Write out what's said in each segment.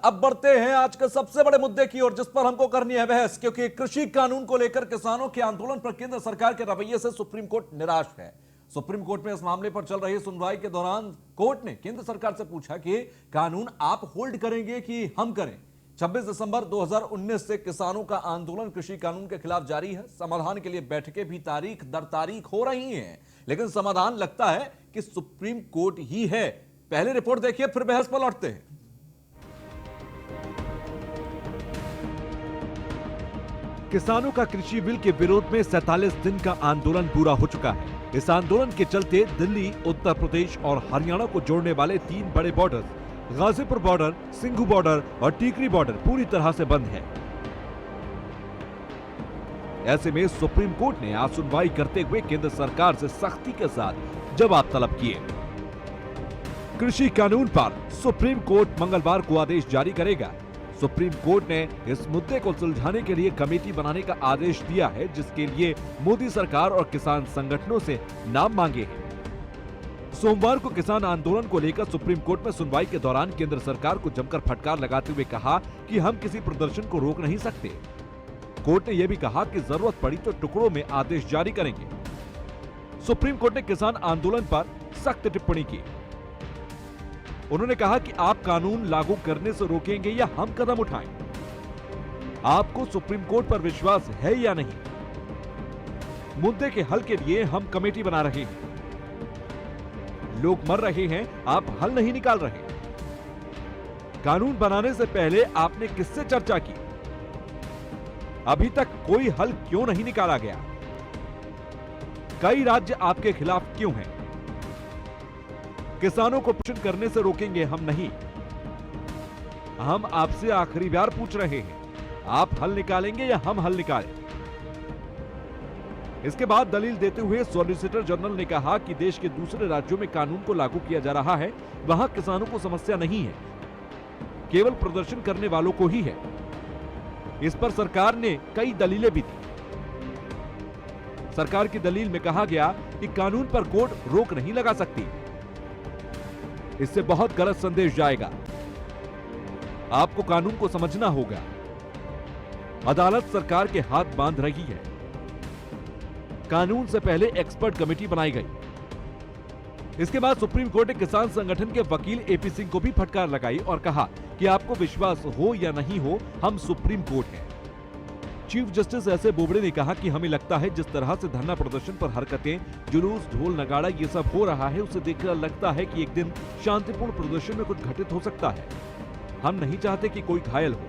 अब बढ़ते हैं आज के सबसे बड़े मुद्दे की ओर, जिस पर हमको करनी है बहस, क्योंकि कृषि कानून को लेकर किसानों के आंदोलन पर केंद्र सरकार के रवैये से सुप्रीम कोर्ट निराश है। सुप्रीम कोर्ट में इस मामले पर चल रही सुनवाई के दौरान कोर्ट ने केंद्र सरकार से पूछा कि कानून आप होल्ड करेंगे कि हम करें। 26 दिसंबर 2019 से किसानों का आंदोलन कृषि कानून के खिलाफ जारी है। समाधान के लिए बैठकें भी तारीख दर तारीख हो रही हैं, लेकिन समाधान लगता है कि सुप्रीम कोर्ट ही है। पहले रिपोर्ट देखिए, फिर बहस पर लौटते हैं। किसानों का कृषि बिल के विरोध में 47 दिन का आंदोलन पूरा हो चुका है। इस आंदोलन के चलते दिल्ली, उत्तर प्रदेश और हरियाणा को जोड़ने वाले 3 बड़े border, Ghazipur border, Singhu border और टीकरी बॉर्डर पूरी तरह से बंद है। ऐसे में सुप्रीम कोर्ट ने आज सुनवाई करते हुए केंद्र सरकार से सख्ती के साथ जवाब तलब किए। कृषि कानून पर सुप्रीम कोर्ट मंगलवार को आदेश जारी करेगा। सुप्रीम कोर्ट ने इस मुद्दे को सुलझाने के लिए कमेटी बनाने का आदेश दिया है, जिसके लिए मोदी सरकार और किसान संगठनों से नाम मांगे हैं। सोमवार को किसान आंदोलन को लेकर सुप्रीम कोर्ट में सुनवाई के दौरान केंद्र सरकार को जमकर फटकार लगाते हुए कहा कि हम किसी प्रदर्शन को रोक नहीं सकते। कोर्ट ने यह भी कहा कि जरूरत पड़ी तो टुकड़ों में आदेश जारी करेंगे। सुप्रीम कोर्ट ने किसान आंदोलन पर सख्त टिप्पणी की। उन्होंने कहा कि आप कानून लागू करने से रोकेंगे या हम कदम उठाएं? आपको सुप्रीम कोर्ट पर विश्वास है या नहीं? मुद्दे के हल के लिए हम कमेटी बना रहे हैं। लोग मर रहे हैं, आप हल नहीं निकाल रहे। कानून बनाने से पहले आपने किससे चर्चा की? अभी तक कोई हल क्यों नहीं निकाला गया? कई राज्य आपके खिलाफ क्यों हैं? किसानों को प्रदर्शन करने से रोकेंगे हम नहीं। हम आपसे आखिरी बार पूछ रहे हैं, आप हल निकालेंगे या हम हल निकालें? इसके बाद दलील देते हुए सॉलिसिटर जनरल ने कहा कि देश के दूसरे राज्यों में कानून को लागू किया जा रहा है, वहां किसानों को समस्या नहीं है, केवल प्रदर्शन करने वालों को ही है। इस पर सरकार ने कई दलीलें भी दी। सरकार की दलील में कहा गया कि कानून पर कोर्ट रोक नहीं लगा सकती, इससे बहुत गलत संदेश जाएगा। आपको कानून को समझना होगा। अदालत सरकार के हाथ बांध रही है। कानून से पहले एक्सपर्ट कमेटी बनाई गई। इसके बाद सुप्रीम कोर्ट ने किसान संगठन के वकील एपी सिंह को भी फटकार लगाई और कहा कि आपको विश्वास हो या नहीं हो, हम सुप्रीम कोर्ट हैं। Chief justice S A Bobde ने कहा कि हमें लगता है जिस तरह से धरना प्रदर्शन पर हरकतें, जुलूस, ढोल नगाड़ा ये सब हो रहा है, उसे देखकर लगता है कि एक दिन शांतिपूर्ण प्रदर्शन में कुछ घटित हो सकता है। हम नहीं चाहते कि कोई घायल हो।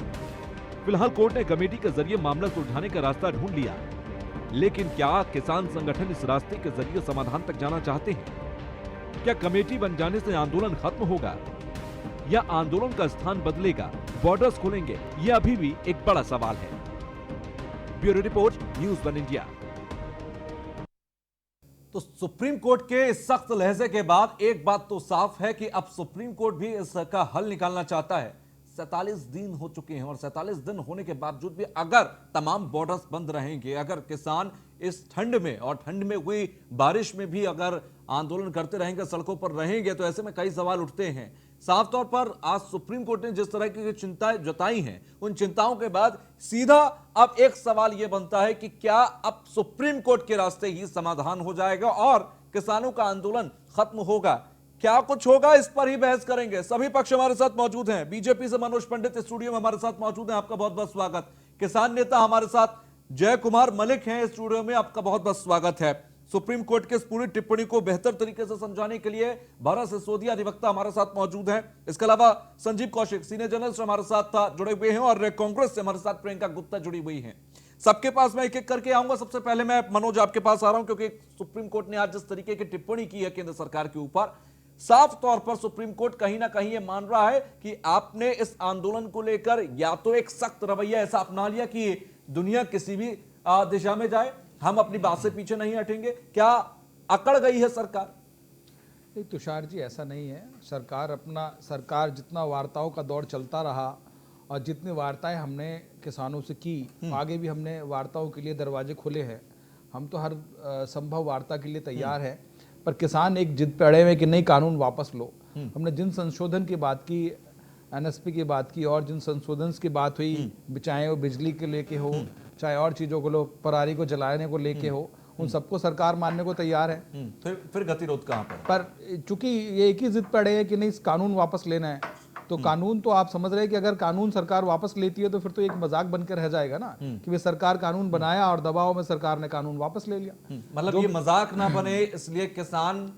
फिलहाल कोर्ट ने कमेटी के जरिए मामला सुलझाने का रास्ता ढूंढ लिया, लेकिन क्या किसान संगठन इस रास्ते के जरिए समाधान तक जाना चाहते हैं? क्या कमेटी बन जाने से आंदोलन खत्म होगा या आंदोलन का स्थान बदलेगा, बॉर्डर्स खुलेंगे? यह अभी भी एक बड़ा सवाल है। Bureau report, news one India. तो सुप्रीम कोर्ट के इस सख्त लहजे के बाद एक बात तो साफ है कि अब सुप्रीम कोर्ट भी इसका हल निकालना चाहता है। 47 दिन हो चुके हैं और 47 दिन होने के बावजूद भी अगर तमाम बॉर्डर्स बंद रहेंगे, अगर किसान इस ठंड में और ठंड में हुई बारिश में भी अगर आंदोलन करते रहेंगे, सड़कों पर रहेंगे, तो ऐसे में कई सवाल उठते हैं। साफ तौर पर आज सुप्रीम कोर्ट ने जिस तरह की चिंताएं जताई हैं, उन चिंताओं के बाद सीधा अब एक सवाल यह बनता है कि क्या अब सुप्रीम कोर्ट के रास्ते ही समाधान हो जाएगा और किसानों का आंदोलन खत्म होगा? क्या कुछ होगा, इस पर ही बहस करेंगे। सभी पक्ष हमारे साथ मौजूद हैं। बीजेपी से मनोज पंडित स्टूडियो में हमारे साथ मौजूद हैं, आपका बहुत बहुत स्वागत। किसान नेता हमारे साथ जय कुमार मलिक हैं स्टूडियो में, आपका बहुत बहुत स्वागत है। सुप्रीम कोर्ट के इस पूरी टिप्पणी को बेहतर तरीके से समझाने के लिए भारत सिसोदिया अधिवक्ता हमारे साथ मौजूद हैं। इसके अलावा संजीव कौशिक सीनियर जर्नलिस्ट हमारे साथ जुड़े हुए हैं और कांग्रेस से हमारे साथ प्रियंका गुप्ता जुड़ी हुई हैं। सबके पास मैं एक एक करके आऊंगा। सबसे पहले मैं मनोज आपके पास आ रहा हूं, क्योंकि सुप्रीम कोर्ट ने आज जिस तरीके की टिप्पणी की है केंद्र सरकार के ऊपर, साफ तौर पर सुप्रीम कोर्ट कहीं ना कहीं यह मान रहा है कि आपने इस आंदोलन को लेकर या तो एक सख्त रवैया ऐसा अपना लिया कि दुनिया किसी भी दिशा में जाए, हम अपनी बात से पीछे नहीं हटेंगे। क्या अकड़ गई है सरकार? नहीं तुषार जी, ऐसा नहीं है। सरकार जितना वार्ताओं का दौर चलता रहा और जितनी वार्ताएं हमने किसानों से की, आगे भी हमने वार्ताओं के लिए दरवाजे खोले हैं। हम तो हर संभव वार्ता के लिए तैयार हैं, पर किसान एक जिद पे अड़े हुए कि नहीं, कानून वापस लो। हमने जिन संशोधन की बात की, एनएसपी की बात की और जिन संशोधन की बात हुई, चाहे वो बिजली के लेके हो, चाहे और चीजों को लोग पराली को जलाने को लेके हो, उन सबको सरकार मानने को तैयार है। फिर गतिरोध कहाँ पर चूंकि ये एक ही जिद पड़े है कि नहीं कानून वापस लेना है, तो कानून तो आप समझ रहे हैं कि अगर कानून सरकार वापस लेती है तो फिर तो एक मजाक बनकर रह जाएगा ना कि वे सरकार कानून बनाया और दबाव में सरकार ने कानून वापस ले लिया। मतलब ये मजाक ना बने, इसलिए किसान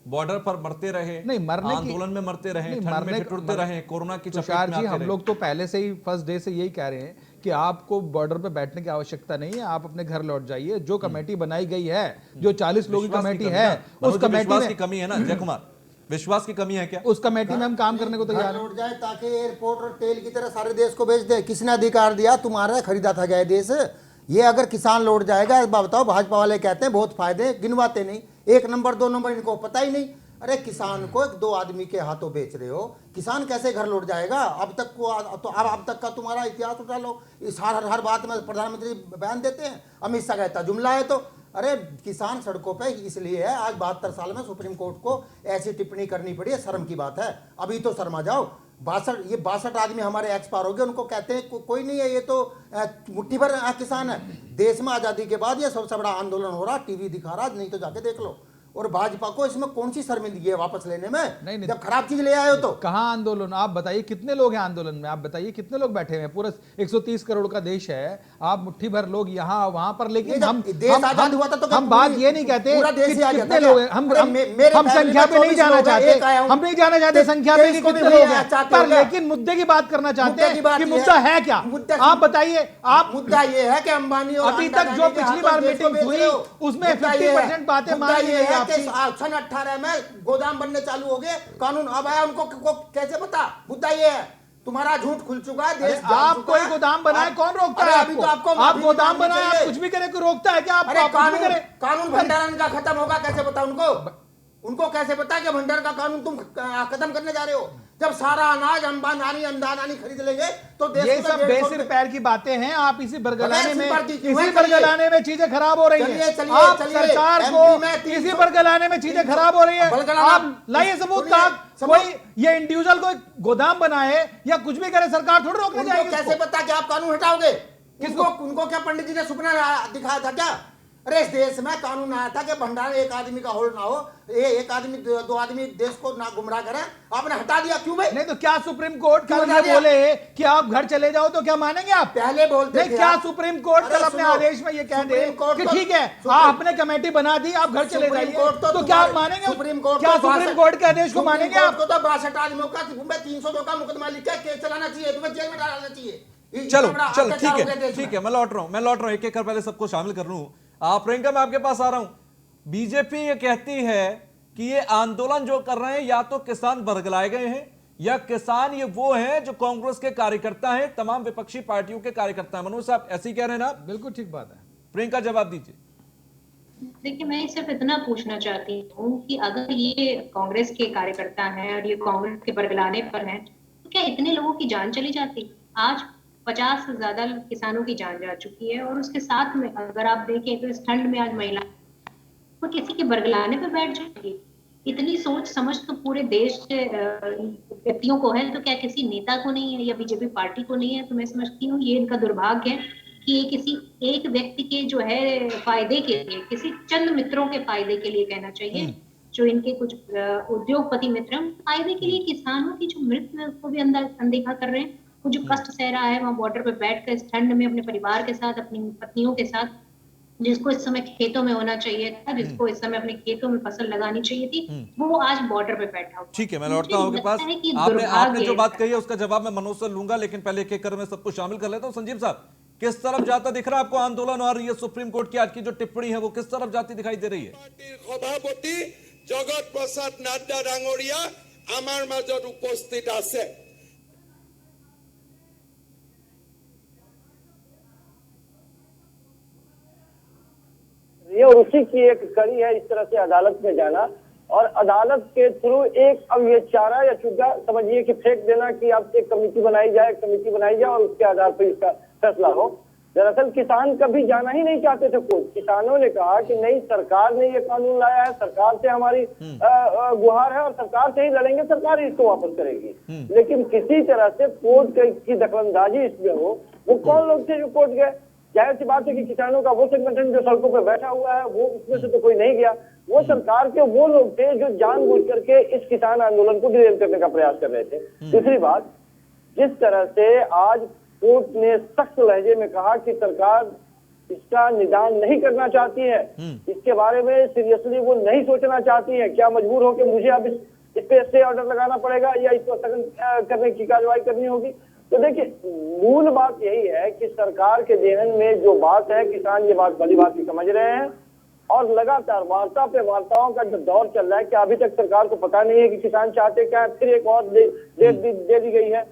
बॉर्डर पर मरते रहे, नहीं मरने आंदोलन में मरते रहे, ठंड में ठिठुरते रहे, कोरोना की चपेट में जी आते हम लोग तो पहले से ही फर्स्ट डे से यही कह रहे हैं कि आपको बॉर्डर पे बैठने की आवश्यकता नहीं है, आप अपने घर लौट जाइए। जो कमेटी बनाई गई है, जो 40 लोगों की कमेटी है, उस कमेटी में की कमी है ना जय कुमार, विश्वास की कमी है क्या? उस कमेटी में हम काम करने को तैयार लौट जाए ताकि एयरपोर्ट और तेल की तरह सारे देश को बेच दे। किसने अधिकार दिया? तुम्हारा खरीदा था गया देश। ये अगर किसान लौट जाएगा, एक बात बताओ, भाजपा वाले कहते हैं बहुत फायदे, गिनवाते नहीं। 1 नंबर 2 नंबर इनको पता ही नहीं। अरे किसान को 2 आदमी के हाथों बेच रहे हो, किसान कैसे घर लौट जाएगा? अब तक को तो अब तक का तुम्हारा इतिहास उठा लो, इस हर बात में प्रधानमंत्री बयान देते हैं, अमित शाह कहता जुमला है। तो अरे किसान सड़कों पे इसलिए है, आज 72 साल में सुप्रीम कोर्ट को ऐसी टिप्पणी करनी पड़ी है, शर्म की बात है। अभी तो शर्मा जाओ। 62 आदमी हमारे एक्सपायर हो गए, उनको कहते हैं कोई नहीं है, ये तो मुट्ठी भर किसान है। देश में आजादी के बाद ये सबसे बड़ा आंदोलन हो रहा, टीवी दिखा रहा, नहीं तो जाके देख लो। और भाजपा को इसमें कौन सी शर्मिंदगी है वापस लेने में? नहीं, जब खराब चीज ले आए हो तो कहां आंदोलन? आप बताइए कितने लोग हैं आंदोलन में? आप बताइए कितने लोग बैठे हैं? पूरा 130 करोड़ का देश है, आप मुट्ठी भर लोग यहाँ वहां पर, लेकिन हम बात ये नहीं कहते कितने लोग हैं। हम संख्या पे नहीं जाना चाहते, हम नहीं जाना चाहते संख्या पे कितने लोग हैं, पर लेकिन मुद्दे की बात करना चाहते हैं कि मुद्दा है क्या? आप बताइए। आप मुद्दा ये है कि अंबानी अभी तक जो पिछली बार मीटिंग हुई उसमें 50% बातें मान ली गई। सन 18 में गोदाम बनने चालू हो गए, कानून अब आया, उनको कैसे पता? मुद्दा ये है, तुम्हारा झूठ खुल चुका है, देश आप कोई गोदाम बनाए, कौन रोकता है आपको? आप गोदाम बनाए, आप कुछ भी करे, कोई रोकता है क्या? अरे कानून भंडारण का खत्म होगा, कैसे पता उनको कैसे पता कि भंडारण का कानून तुम खत्म करने जा रहे हो? जब सारा अनाज अंबानी खरीद लेंगे तो देश ये सब बेसिर पैर की बातें हैं। आप इसी बरगलाने में चीजें खराब हो रही है। आप सरकार को इसी बरगलाने में चीजें खराब हो रही है। आप लाइए सबूत का, कोई ये इंडिविजुअल को गोदाम बनाए या कुछ भी करे, सरकार थोड़ी रोकने जाएगी। कैसे पता कि आप कानून हटाओगे? उनको क्या पंडित जी ने सपना दिखाया था क्या? अरे इस देश में कानून आया था कि भंडार एक आदमी का होल्ड ना हो, एक आदमी 2 आदमी देश को ना गुमराह करें, आपने हटा दिया क्यों भाई? नहीं तो क्या सुप्रीम कोर्ट कल ये बोले कि आप घर चले जाओ तो क्या मानेंगे आप? पहले बोलते नहीं, क्या सुप्रीम कोर्ट कल अपने आदेश में ये कह दे कि ठीक है आपने कमेटी बना दी, आप घर चले जाइए, तो क्या आप मानेंगे? सुप्रीम कोर्ट क्या सुप्रीम कोर्ट के आदेश को मानेंगे आप? तो 62 आदमियों का 302 का मुकदमा लिख के केस चलाना चाहिए, तुम्हें जेल में डालना चाहिए। चलो ठीक है, मैं लौट रहा हूं, एक एक कर पहले सबको शामिल कर लूं। प्रियंका मैं आपके पास आ रहा हूं। बीजेपी ये कहती है कि ये आंदोलन जो कर रहे हैं या तो किसान बरगलाए गए हैं, या किसान ये वो हैं जो कांग्रेस के कार्यकर्ता हैं, तमाम विपक्षी पार्टियों के कार्यकर्ता हैं। मनोज साहब ऐसे ही कह रहे हैं ना? बिल्कुल ठीक बात है। प्रियंका जवाब दीजिए। देखिए, मैं सिर्फ इतना पूछना चाहती हूँ कि अगर ये कांग्रेस के कार्यकर्ता हैं और ये कांग्रेस के बरगलाने पर हैं, तो क्या इतने लोगों की जान चली जाती? आज 50 से ज्यादा किसानों की जान जा चुकी है, और उसके साथ में अगर आप देखें तो इस ठंड में आज महिला तो किसी के बरगलाने पर बैठ जाएगी। इतनी सोच समझ तो पूरे देश के व्यक्तियों को है, तो क्या किसी नेता को नहीं है या बीजेपी पार्टी को नहीं है? तो मैं समझती हूँ ये इनका दुर्भाग्य है कि ये किसी एक व्यक्ति के जो है फायदे के लिए, किसी चंद मित्रों के फायदे के लिए कहना चाहिए, जो इनके कुछ उद्योगपति मित्र फायदे के लिए किसानों की जो मृत्यु है उसको भी अनदेखा कर रहे हैं। वो जो कष्ट सह रहा है वहाँ बॉर्डर पे बैठकर इस ठंड में अपने परिवार के साथ, अपनी पत्नियों के साथ, जिसको इस समय खेतों में होना चाहिए था, जिसको इस समय अपने खेतों में फसल लगानी चाहिए थी, वो आज बॉर्डर पे बैठा हुआ। ठीक है, मैं लौटता हूं आपके पास। आपने जो बात कही है उसका जवाब मैं मनोज से लूंगा, लेकिन पहले एक एक कर मैं सबको शामिल कर लेता हूं। संजीव साहब, किस तरफ जाता दिख रहा है आपको आंदोलन, और ये सुप्रीम कोर्ट की आज की जो टिप्पणी है वो किस तरफ जाती दिखाई दे रही है? सभापति जगत प्रसाद नाड्डा डांगरिया आमार মাজত उपस्थित आछे। ये उसी की एक कड़ी है इस तरह से अदालत में जाना, और अदालत के थ्रू एक अब ये चारा या चुग्गा समझिए कि फेंक देना कि आप एक कमेटी बनाई जाए और उसके आधार पर इसका फैसला हो। दरअसल किसान कभी जाना ही नहीं चाहते थे कोर्ट। किसानों ने कहा कि नहीं, सरकार ने ये कानून लाया है, सरकार से हमारी गुहार है और सरकार से ही लड़ेंगे, सरकार ही इसको वापस करेगी। लेकिन किसी तरह से कोर्ट की दखलंदाजी इसमें हो, वो कौन लोग थे जो कोर्ट गए? जाहिर सी बात है कि किसानों का वो संगठन जो सड़कों पर बैठा हुआ है, वो उसमें से तो कोई नहीं गया। वो सरकार के वो लोग थे जो जानबूझ करके इस किसान आंदोलन को डिरेल करने का प्रयास कर रहे थे। दूसरी बात, जिस तरह से आज कोर्ट ने सख्त लहजे में कहा कि सरकार इसका निदान नहीं करना चाहती है, इसके बारे में सीरियसली वो नहीं सोचना चाहती है, क्या मजबूर हो कि मुझे अब इस पे स्टे ऑर्डर लगाना पड़ेगा या इसको स्थगन करने की कार्रवाई करनी होगी। तो देखिए, मूल बात यही है कि सरकार के जेहन में जो बात है, किसान ये बात भली बात समझ रहे हैं और लगातार वार्ता पे वार्ताओं का जो दौर चल रहा है कि अभी तक सरकार को पता नहीं है कि किसान चाहते क्या है। फिर एक और डेट दे दी गई है।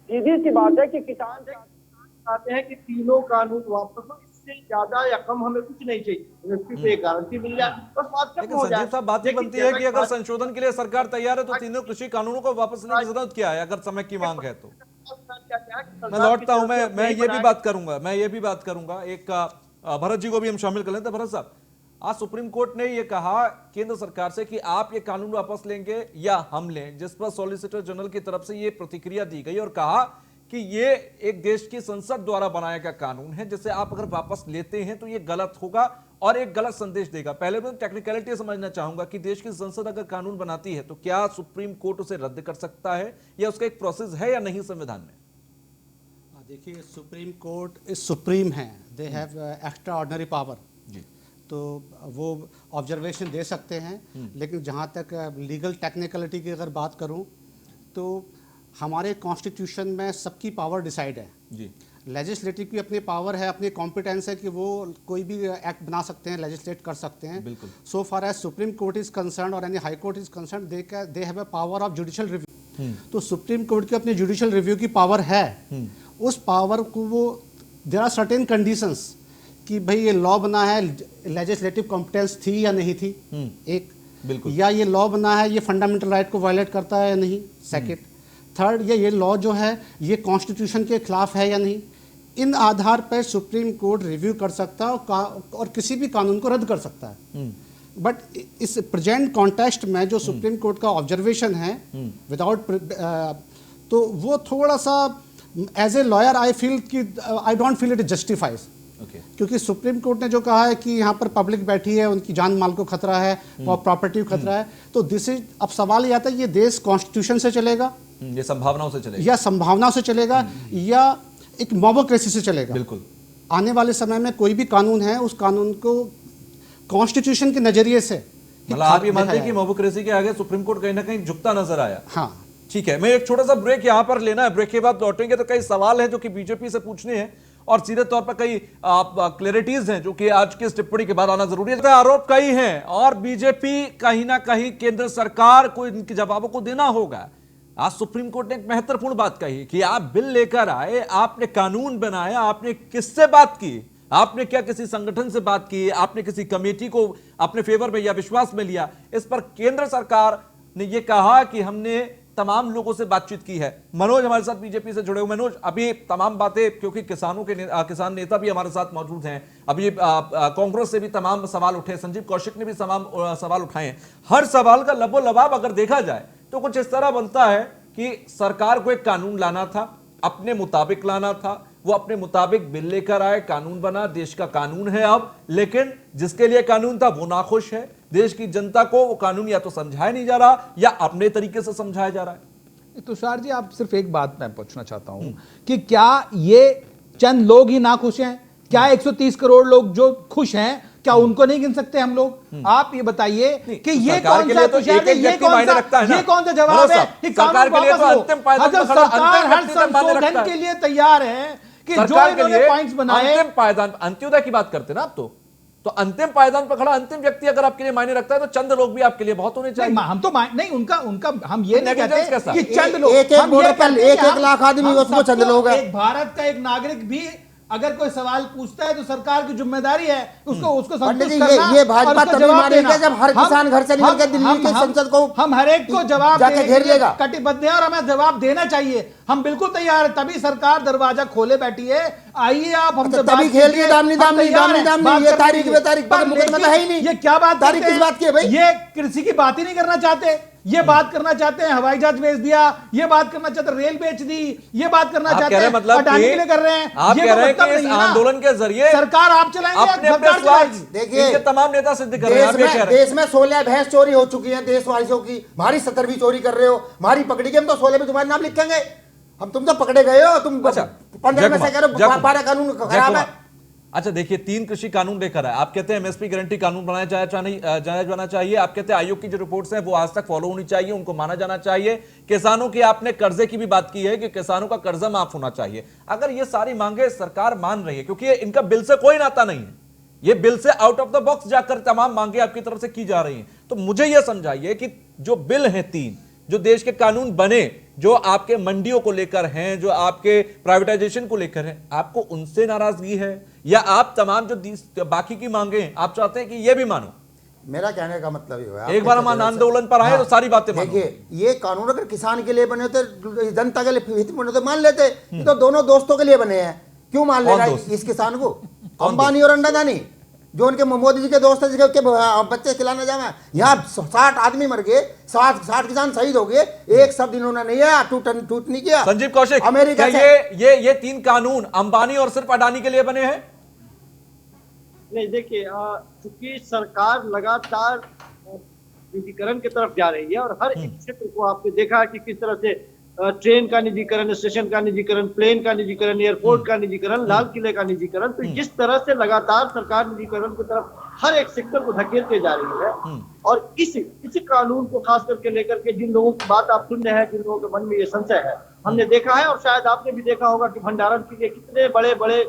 सीधी सी बात है कि किसान चाहते हैं कि तीनों कानून वापस हो, इससे ज्यादा या कम हमें कुछ नहीं चाहिए, सिर्फ एक गारंटी मिल जाए, बस बात खत्म हो जाए। संजीव साहब, बात ये बनती है कि अगर संशोधन के लिए सरकार तैयार है तो तीनों कृषि कानूनों को वापस लेने की जरूरत क्या है, अगर समय की मांग है तो? मैं लौटता हूं, मैं ये भी बात करूंगा एक भरत जी को भी हम शामिल कर लेते हैं। भरत साहब, आज सुप्रीम कोर्ट ने ये कहा केंद्र सरकार से कि आप ये कानून वापस लेंगे या हम लें, जिस पर सॉलिसिटर जनरल की तरफ से ये प्रतिक्रिया दी गई और कहा कि ये एक देश की संसद द्वारा बनाया गया कानून है, जिसे आप अगर वापस लेते हैं तो ये गलत होगा और एक गलत संदेश देगा। पहले मैं टेक्निकलिटी समझना चाहूंगा कि देश की संसद अगर कानून बनाती है तो क्या सुप्रीम कोर्ट उसे रद्द कर सकता है या उसका एक प्रोसेस है या नहीं संविधान में? देखिए, सुप्रीम कोर्ट इज सुप्रीम है, they have extra ordinary power, तो वो ऑब्जर्वेशन दे सकते हैं। लेकिन जहाँ तक लीगल टेक्निकलिटी की अगर बात करूँ तो हमारे कॉन्स्टिट्यूशन में सबकी पावर डिसाइड है जी। लेजिस्लेटिव की अपनी पावर है, अपनी कॉम्पिटेंस है कि वो कोई भी एक्ट बना सकते हैं, लेजिस्लेट कर सकते हैं। बिल्कुल। So far as supreme court is concern और any high court is concern, they have a power of judicial review. तो सुप्रीम कोर्ट की अपनी जुडिशियल रिव्यू की पावर है। उस पावर को वो, देयर आर सर्टेन कंडीशंस कि भाई ये लॉ बना है, लेजिस्लेटिव कॉम्पिटेंस थी या नहीं थी, एक, बिल्कुल, या ये लॉ बना है ये फंडामेंटल राइट को वायलेट करता है या नहीं, सेकंड, थर्ड, ये लॉ जो है ये कॉन्स्टिट्यूशन के खिलाफ है या नहीं। इन आधार पर सुप्रीम कोर्ट रिव्यू कर सकता है और किसी भी कानून को रद्द कर सकता है। बट इस प्रेजेंट कॉन्टेक्स्ट में जो सुप्रीम कोर्ट का ऑब्जर्वेशन है विदाउट, तो वो थोड़ा सा as a lawyer I feel कि I don't feel it justifies. क्योंकि सुप्रीम कोर्ट ने जो कहा है कि यहाँ पर पब्लिक बैठी है, उनकी जान माल को खतरा है, प्रॉपर्टी को खतरा है, तो दिस इज, अब सवाल ये आता है ये देश कॉन्स्टिट्यूशन से चलेगा, ये संभावनाओं से चलेगा, या संभावनाओं से चलेगा, या एक मोबोक्रेसी से चलेगा। बिल्कुल। आने वाले समय में कोई भी कानून है, उस कानून को कॉन्स्टिट्यूशन के नजरिए से, मतलब आप ये मानते हैं कि मोबोक्रेसी के आगे सुप्रीम कोर्ट कहीं ना कहीं झुकता नजर आया? हाँ, ठीक है। मैं एक छोटा सा ब्रेक यहां पर लेना है, ब्रेक के बाद लौटेंगे तो कई सवाल हैं जो कि बीजेपी से पूछने हैं और सीधे तौर पर कई क्लैरिटीज हैं जो कि आज की इस टिप्पणी के बाद आना जरूरी है। आरोप कई हैं और बीजेपी कहीं ना कहीं केंद्र सरकार को इनके जवाबों को देना होगा। आज सुप्रीम कोर्ट ने एक महत्वपूर्ण बात कही कि आप बिल लेकर आए, आपने कानून बनाया, आपने किससे बात की, आपने क्या किसी संगठन से बात की, आपने किसी कमेटी को अपने फेवर में या विश्वास में लिया? इस पर केंद्र सरकार ने यह कहा कि हमने तमाम लोगों से बातचीत की है। मनोज हमारे साथ बीजेपी से जुड़े हुए। मनोज, अभी तमाम बातें, क्योंकि किसान नेता भी हमारे साथ मौजूद हैं, अभी कांग्रेस से भी तमाम सवाल उठे, संजीव कौशिक ने भी तमाम सवाल उठाए हैं। हर सवाल का लबो लबाब अगर देखा जाए तो कुछ इस तरह बनता है कि सरकार को एक कानून लाना था, अपने मुताबिक लाना था, वो अपने मुताबिक बिल लेकर आए, कानून बना, देश का कानून है अब, लेकिन जिसके लिए कानून था वो नाखुश है। देश की जनता को वो कानून या तो समझाया नहीं जा रहा या अपने तरीके से समझाया जा रहा है। तुषार जी, आप सिर्फ एक बात मैं पूछना चाहता हूं कि क्या ये चंद लोग ही नाखुश हैं? क्या 130 करोड़ लोग जो खुश हैं, क्या उनको नहीं गिन सकते हम लोग? आप ये बताइए कि ये कौन सा तुषार जी, ये कौन सा जवाब है कि सरकार के लिए तो अंतिम पायदान पर खड़ा, सरकार हर संशोधन के लिए तैयार है कि जो इन्होंने पॉइंट्स बनाए, अंतिम पायदान, अंत्योदय की बात करते हैं ना आप, तो अंतिम पायदान पर खड़ा अंतिम व्यक्ति अगर आपके लिए मायने रखता है तो चंद लोग भी आपके लिए बहुत होने चाहिए। हम तो नहीं, उनका हम ये नहीं कहते कि चंद लोग, एक बॉर्डर पर 1-1 लाख आदमी उसको चंद लोग हैं। एक भारत का एक नागरिक भी अगर कोई सवाल पूछता है तो सरकार की जिम्मेदारी है उसको पंडित संतुष्ट जी, करना ये भाजपा और उसको तभी जवाब मानेगा देना। जब हर किसान घर से निकल के दिल्ली के संसद को हम हर एक को जवाब जाके देने घेर के लिए लेगा। कटिबद्ध है और हमें जवाब देना चाहिए। हम बिल्कुल तैयार है, तभी सरकार दरवाजा खोले बैठी है। आइए आप हमसे तभी बात खेल रही है कीजिए, दामनी हम दामनी तैयार दामनी हैं दामनी बात ये करने तारीख के में लिए। तारीख पर मुकदमा लेकिन है ही नहीं। ये क्या बात तारीख करते किस बात की है भाई? ये कृषि की बात ही नहीं करना चाहते। ये बात करना चाहते हैं हवाई जहाज बेच दिया, ये बात करना चाहते हैं रेल बेच दी, ये बात करना आप चाहते कह रहे हैं हैं मतलब अडानी कि के लिए कर रहे हैं। आप ये कह रहे हैं मतलब कि इस नहीं है ना। आंदोलन के जरिए सरकार आप चलाएंगे, अपने अपने सरकार स्वार्थ चलाएगी। देखिए, इनके तमाम नेता सिद्ध कर रहे हैं। आप ये कह रहे हैं देश में 16 भैंस चोरी हो चुकी है देशवासियों की, हमारी 17वीं चोरी कर रहे हो, हमारी पकड़ी गई, हम तो 16 में तुम्हारे नाम लिखेंगे। हम तुम तो पकड़े गए हो, तुम 15 में से कह रहे हो 12 कानून खराब है। अच्छा देखिए, 3 कृषि कानून लेकर है। आप कहते हैं एमएसपी गारंटी कानून बनाया जाना चाहिए। आप कहते हैं आयोग की जो रिपोर्ट्स हैं वो आज तक फॉलो होनी चाहिए, उनको माना जाना चाहिए। किसानों की आपने कर्जे की भी बात की है कि किसानों का कर्जा माफ होना चाहिए। अगर ये सारी मांगे सरकार मान रही है, क्योंकि इनका बिल से कोई नाता नहीं है, ये बिल से आउट ऑफ द बॉक्स जाकर तमाम मांगे आपकी तरफ से की जा रही हैं, तो मुझे यह समझाइए कि जो बिल हैं 3 जो देश के कानून बने, जो आपके मंडियों को लेकर हैं, जो आपके प्राइवेटाइजेशन को लेकर हैं, आपको उनसे नाराजगी है या आप तमाम जो बाकी की मांगे हैं आप चाहते हैं कि ये भी मानो? मेरा कहने का मतलब ये है, एक बार हम आंदोलन पर आए तो सारी बातें मानो। देखिए, ये कानून अगर किसान के लिए बने होते, जनता के लिए हित में बने होते मान लेते। ये तो दोनों दोस्तों के लिए बने हैं, क्यों मान लेगा इस किसान को? अंबानी और अंडानी जो उनके मोदी जी के दोस्त है, जिसके बच्चे खिलाने जाना। यहाँ 60 आदमी मर गए, 60 किसान शहीद हो गए, एक शब्द इन्होंने नहीं है, टूट नहीं किया। संजीव कौशिक, अमेरिका क्या ये 3 कानून अंबानी और सिर्फ अडानी के लिए बने हैं? नहीं, देखिए, चूंकि सरकार लगातार निजीकरण की तरफ जा रही है और हर एक क्षेत्र को आपने देखा है कि किस तरह से ट्रेन का निजीकरण, स्टेशन का निजीकरण, प्लेन का निजीकरण, एयरपोर्ट का निजीकरण, लाल किले का निजीकरण। तो जिस तरह से लगातार सरकार निजीकरण की तरफ हर एक सेक्टर को धकेलते जा रही है, और इसी कानून को खास करके लेकर के जिन लोगों की बात आप सुन रहे हैं, जिन लोगों के मन में ये संशय है, हमने देखा है और शायद आपने भी देखा होगा कि भंडारण के लिए कितने बड़े बड़े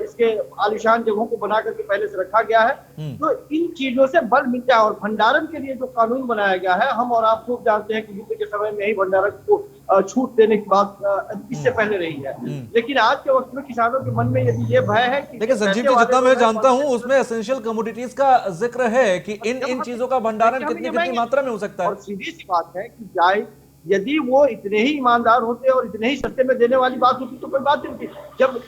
इसके आलिशान जगहों को बना करके पहले से रखा गया है। तो इन चीजों से बल मिलता है और भंडारण के लिए जो कानून बनाया गया है, हम और आप खूब जानते हैं कि युद्ध के समय में ही भंडारण को छूट देने की बात इससे पहले रही है। लेकिन आज के वक्त में किसानों के मन में यदि ये भय है कि देखिए संजीव जी, जितना मैं जानता हूं उसमें एसेंशियल कमोडिटीज का जिक्र है कि इन चीजों का भंडारण कितनी मात्रा में हो सकता है। और सीधी सी बात है कि जाए यदि वो इतने ही ईमानदार होते और इतने ही सस्ते में देने वाली बात होती तो कोई बात नहीं थी।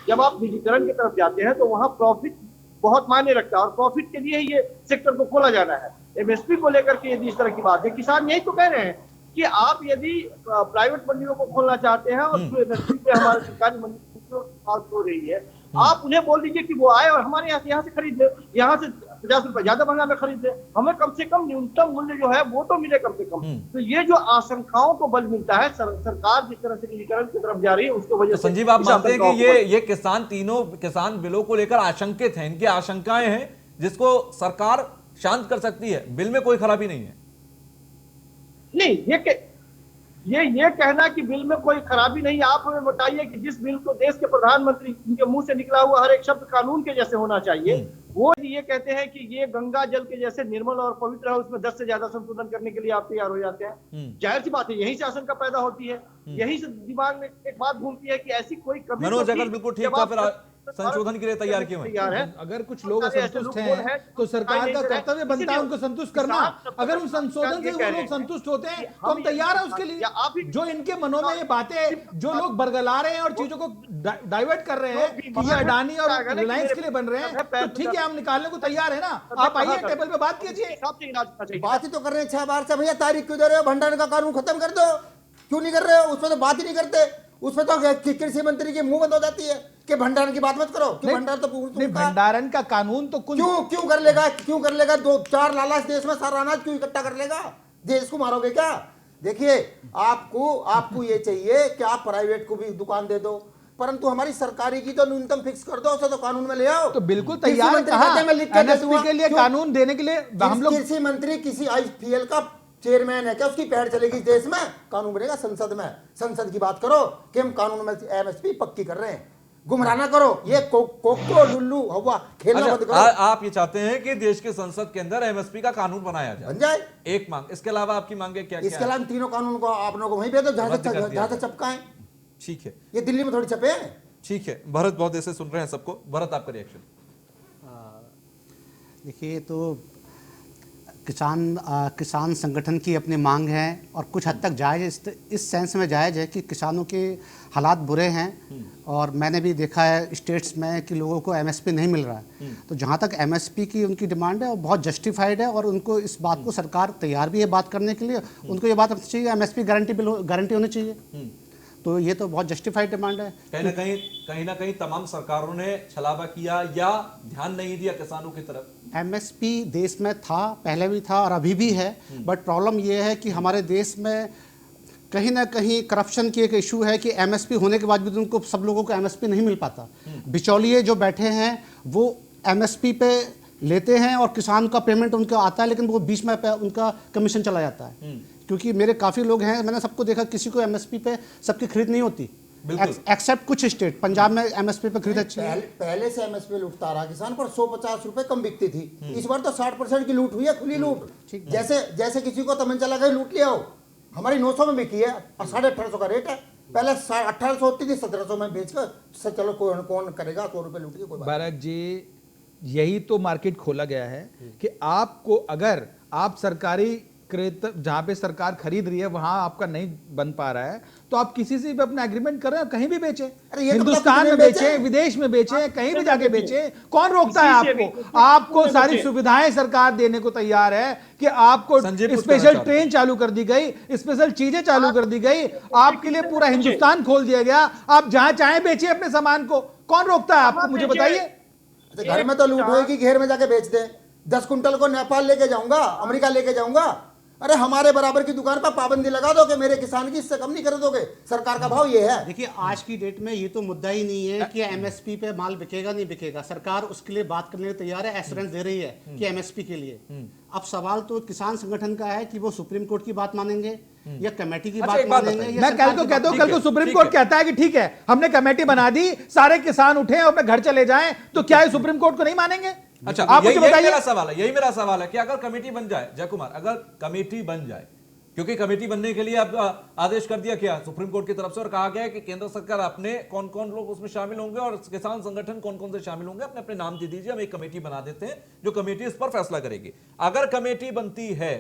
जब आप निजीकरण की तरफ जाते हैं तो वहां प्रॉफिट बहुत मायने रखता है और प्रॉफिट के लिए ही ये सेक्टर को खोला जाना है। एमएसपी को लेकर के यदि इस तरह की बात है, किसान यही तो कह रहे हैं कि आप यदि प्राइवेट मंडियों को खोलना चाहते हैं और एमएसपी पे हमारे सरकारी मंडी बात हो रही है, आप उन्हें बोल दीजिए कि वो आए और हमारे यहाँ से खरीद ले, यहाँ से 50 रुपए ज्यादा महंगा में खरीद ले, हमें कम से कम न्यूनतम मूल्य जो है वो तो मिले कम से कम। तो ये जो आशंकाओं को बल मिलता है, सरकार जिस तरह से निजीकरण की तरफ जा रही है उसकी वजह से। संजीव, आप मानते हैं कि ये किसान तीनों किसान बिलों को लेकर आशंकित हैं, इनकी आशंकाएं हैं जिसको सरकार शांत कर सकती है, बिल में कोई खराबी नहीं है? नहीं, ये कहना कि बिल में कोई खराबी नहीं, आप हमें बताइए कि जिस बिल को देश के प्रधानमंत्री के मुंह से निकला हुआ हर एक शब्द कानून के जैसे होना चाहिए, वो ये कहते हैं कि ये गंगा जल के जैसे निर्मल और पवित्र है, उसमें 10 से ज्यादा संशोधन करने के लिए आप तैयार हो जाते हैं। जाहिर सी बात है, यहीं से आशंका पैदा होती है, यहीं से दिमाग में एक बात घूमती है कि ऐसी कोई कभी मनोज अगर बिल्कुल ठीक था, फिर संशोधन के लिए तैयार क्यों है? अगर कुछ लोग असंतुष्ट हैं तो सरकार का कर्तव्य बनता है उनको संतुष्ट करना। अगर उन संशोधन से वो लोग संतुष्ट होते हैं तो हम तैयार हैं उसके लिए। जो इनके मनों में ये बातें, जो लोग बरगला रहे हैं और चीजों को डाइवर्ट कर रहे हैं कि ये अडानी और रिलायंस के लिए बन रहे हैं, तो ठीक है, हम निकालने को तैयार है ना। आप आइए टेबल पे बात कीजिए। बात ही तो कर रहे हैं 6 बार से, भैया तारीख क्यों दे रहे हो? भंडारण का कानून खत्म कर दो, क्यों नहीं कर रहे हो? उसमें तो बात ही नहीं करते, उसमें तो कृषि मंत्री की मुंह बंद हो जाती है कि भंडारण की बात मत करो। क्यों भंडारण तो भंडारण का कानून तो कुछ क्यों कर लेगा 2-4 लालाच देश में सारा अनाज क्यों इकट्ठा कर लेगा? देश को मारोगे क्या? देखिए, आपको ये चाहिए कि आप प्राइवेट को भी दुकान दे दो, परंतु हमारी सरकारी की तो न्यूनतम फिक्स कर दो, उसे तो कानून में ले आओ। तो बिल्कुल तैयार है एमएसपी के लिए कानून देने के लिए हम लोग। कृषि मंत्री किसी आईपीएल का चेयरमैन है क्या? उसकी पैर चलेगी देश में? कानून बनेगा संसद में, संसद की बात करो कि हम कानून में एमएसपी पक्की कर रहे हैं। गुमराह ना करो, ये कोको लुल्लू हवा खेलना बंद करो। आप ये चाहते हैं कि देश के संसद के अंदर एमएसपी का कानून बनाया जाए? बन जाए एक मांग। इसके अलावा आपकी मांगे क्या? इसके अलावा तीनों कानून को आप लोगों को वहीं भेज दो जहां से चपकाएं। ठीक है, ये दिल्ली में थोड़ी छपे हैं। ठीक है, भरत बहुत देर से सुन रहे हैं सबको। भरत, आपका रिएक्शन। देखिए, तो किसान संगठन की अपनी मांग है और कुछ हद तक जायज़, इस सेंस में जायज़ है कि किसानों के हालात बुरे हैं और मैंने भी देखा है स्टेट्स में कि लोगों को एमएसपी नहीं मिल रहा है। तो जहाँ तक एमएसपी की उनकी डिमांड है वो बहुत जस्टिफाइड है और उनको इस बात को सरकार तैयार भी है बात करने के लिए। उनको ये बात रखनी चाहिए एमएसपी गारंटी होनी चाहिए। तो ये तो बहुत जस्टिफाइड डिमांड है। कहीं ना कहीं तमाम सरकारों ने छलावा किया या ध्यान नहीं दिया किसानों की तरफ। एमएसपी देश में था, पहले भी था और अभी भी है, बट प्रॉब्लम ये है कि हमारे देश में कहीं ना कहीं करप्शन की एक इशू है कि एमएसपी होने के बाद भी उनको सब लोगों को एमएसपी नहीं मिल पाता। बिचौलिए जो बैठे हैं वो एमएसपी पे लेते हैं और किसान का पेमेंट उनका आता है, लेकिन वो बीच में उनका कमीशन चला जाता है। क्योंकि मेरे काफ़ी लोग हैं, मैंने सबको देखा, किसी को एमएसपी पे सबकी खरीद नहीं होती, एक्सेप्ट कुछ स्टेट। पंजाब में एमएसपी पे खरीद अच्छी है। पहले से एमएसपी लूटता रहा किसान पर 150 रुपए कम बिकती थी। इस बार तो 60% की लूट हुई है, खुली लूट। जैसे किसी को तमंचा लगा लूट लिया हो। हमारी 900 में बिकी है और 1850 का रेट है। पहले 1800 होती थी, 1700 में बेचकर चलो कौन करेगा, 100 रुपए लूटिए कोई बात। बारक जी, यही तो मार्केट खोला गया है कि आपको अगर आप सरकारी क्रेता जहां पे सरकार खरीद रही है वहां आपका नहीं बन पा रहा है तो आप किसी से भी अपना एग्रीमेंट कर रहे हैं, कहीं भी बेचे, हिंदुस्तान में बेचे, विदेश में बेचे, कहीं भी जाके बेचे, कौन रोकता है आपको? आपको सारी सुविधाएं सरकार देने को तैयार है कि आपको स्पेशल ट्रेन चालू कर दी गई, स्पेशल चीजें चालू कर दी गई, आपके लिए पूरा हिंदुस्तान खोल दिया गया, आप जहां चाहे बेचिए अपने सामान को, कौन रोकता है आपको? मुझे बताइए। घर में तो लूट होगी, घेर में जाके बेच दे। 10 कुंटल को नेपाल लेके जाऊंगा, अमेरिका लेके जाऊंगा। अरे हमारे बराबर की दुकान पर पाबंदी लगा दो कि मेरे किसान की इससे कम नहीं कर दोगे। सरकार का भाव ये है। देखिए, आज की डेट में ये तो मुद्दा ही नहीं है कि एमएसपी पे माल बिकेगा नहीं बिकेगा। सरकार उसके लिए बात करने के लिए तैयार है, एश्योरेंस दे रही है कि एमएसपी के लिए। अब सवाल तो किसान संगठन का है कि वो सुप्रीम कोर्ट की बात मानेंगे या कमेटी की बात मानेंगे। मैं कल को कहता हूं, कल को सुप्रीम कोर्ट कहता है कि ठीक है हमने कमेटी बना दी, सारे किसान उठे और अपने घर चले जाएं, तो क्या ये सुप्रीम कोर्ट को नहीं मानेंगे? अच्छा, आप मुझे बताइए। यही मेरा सवाल है कि अगर कमेटी बन जाए, जय कुमार, अगर कमेटी बन जाए, क्योंकि कमेटी बनने के लिए अब आदेश कर दिया क्या सुप्रीम कोर्ट की तरफ से और कहा गया है कि केंद्र सरकार अपने कौन कौन लोग उसमें शामिल होंगे और किसान संगठन कौन कौन से शामिल होंगे, अपने अपने नाम दे दीजिए, हम एक कमेटी बना देते हैं जो कमेटी इस पर फैसला करेगी। अगर कमेटी बनती है,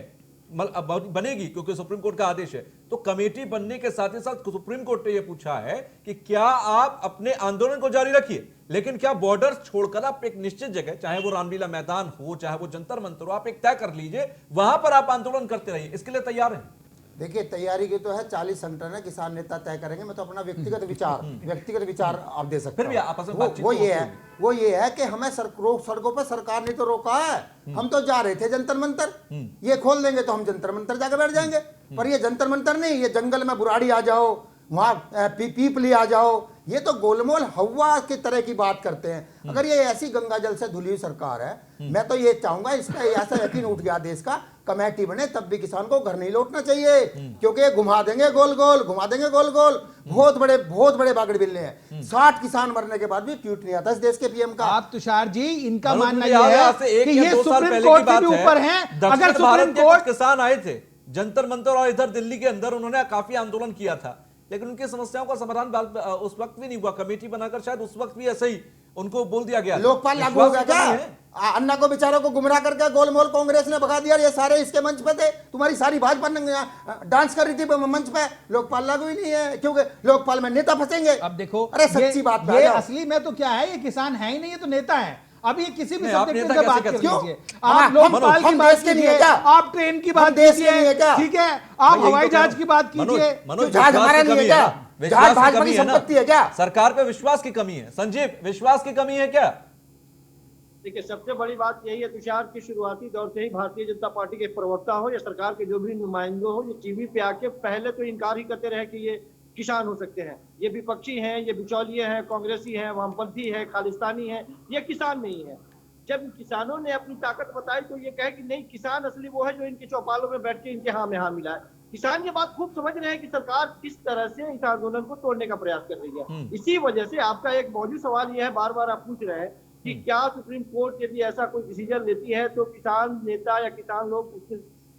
बनेगी क्योंकि सुप्रीम कोर्ट का आदेश है, तो कमेटी बनने के साथ ही साथ सुप्रीम कोर्ट ने यह पूछा है कि क्या आप अपने आंदोलन को जारी रखिए, लेकिन क्या बॉर्डर छोड़कर आप एक निश्चित जगह, चाहे वो रामलीला मैदान हो, चाहे वो जंतर मंतर हो, आप एक तय कर लीजिए, वहां पर आप आंदोलन करते रहिए। इसके लिए तैयार हैं? देखिए, तैयारी की तो है, 40 संगठन है, किसान नेता तय करेंगे। मैं तो अपना व्यक्तिगत विचार आप दे सकते फिर भी आपस में बातचीत वो ये है कि हमें सड़कों पर सरकार ने तो रोका है। हम तो जा रहे थे जंतर मंतर, ये खोल देंगे तो हम जंतर मंतर जाके बैठ जाएंगे। पर ये जंतर मंतर नहीं, ये जंगल में बुराड़ी आ जाओ, वहां पीपली आ जाओ, ये तो गोलमोल हवा की तरह की बात करते हैं। अगर ये ऐसी गंगा जल से धुली हुई सरकार है, मैं तो ये चाहूंगा, इसका ऐसा यकीन उठ गया देश का, कमेटी बने तब भी किसान को घर नहीं लौटना चाहिए, क्योंकि घुमा देंगे गोल गोल, घुमा देंगे गोल गोल। बहुत बड़े बागड़ बिल्ले हैं। 60 किसान मरने के बाद भी ट्वीट नहीं आता इस देश के पीएम का। आप तुषार जी, इनका मानना यह है कि ये सुप्रीम कोर्ट से भी ऊपर हैं। अगर सुप्रीम कोर्ट, किसान आए थे जंतर मंतर और इधर दिल्ली के अंदर, उन्होंने काफी आंदोलन किया था, लेकिन उनकी समस्याओं का समाधान उस वक्त भी नहीं हुआ। कमेटी बनाकर शायद उस वक्त भी ऐसे ही उनको बोल दिया गया। लोकपाल लागू हो गया क्या? अन्ना को बेचारों को गुमराह करके गोलमोल कांग्रेस ने भगा दिया। ये सारे इसके मंच पे थे, तुम्हारी सारी भाजपा डांस कर रही थी मंच पे। लोकपाल लागू ही नहीं है क्योंकि लोकपाल में नेता फंसेंगे। अब देखो, अरे सच्ची बात ये असली में तो क्या है, ये किसान है ही नहीं, ये तो नेता है। अब ये किसी भी सब्जेक्ट पे बात कर लीजिए, आप लोकपाल की बात कीजिए, आप ट्रेन की बात कीजिए, ठीक है, आप हवाई जहाज की बात कीजिए। जहाज हमारा नहीं है क्या? जहाज भाजपा की संपत्ति है क्या? सरकार पे विश्वास की कमी है। संजीव, विश्वास की कमी है क्या? देखिए, सबसे बड़ी बात यही है तुषार की शुरुआती दौर से ही भारतीय जनता पार्टी के प्रवक्ता हो या सरकार के जो भी नुमाइंदे हो, ये टीवी पे आके पहले तो इनकार ही करते रहे कि ये किसान हो सकते हैं, ये विपक्षी हैं, ये बिचौलिए हैं, कांग्रेसी हैं, वामपंथी है, खालिस्तानी है, ये किसान नहीं है। जब किसानों ने अपनी ताकत बताई तो ये कहे कि नहीं, किसान असली वो है जो इनके चौपालों में बैठ के इनके हाँ में हाँ मिला है। किसान ये बात खूब समझ रहे हैं कि सरकार किस तरह से इस आंदोलन को तोड़ने का प्रयास कर रही है। इसी वजह से आपका एक मौजूद सवाल यह है, बार बार आप पूछ रहे हैं कि क्या सुप्रीम कोर्ट यदि ऐसा कोई डिसीजन लेती है तो किसान नेता या किसान लोग उसके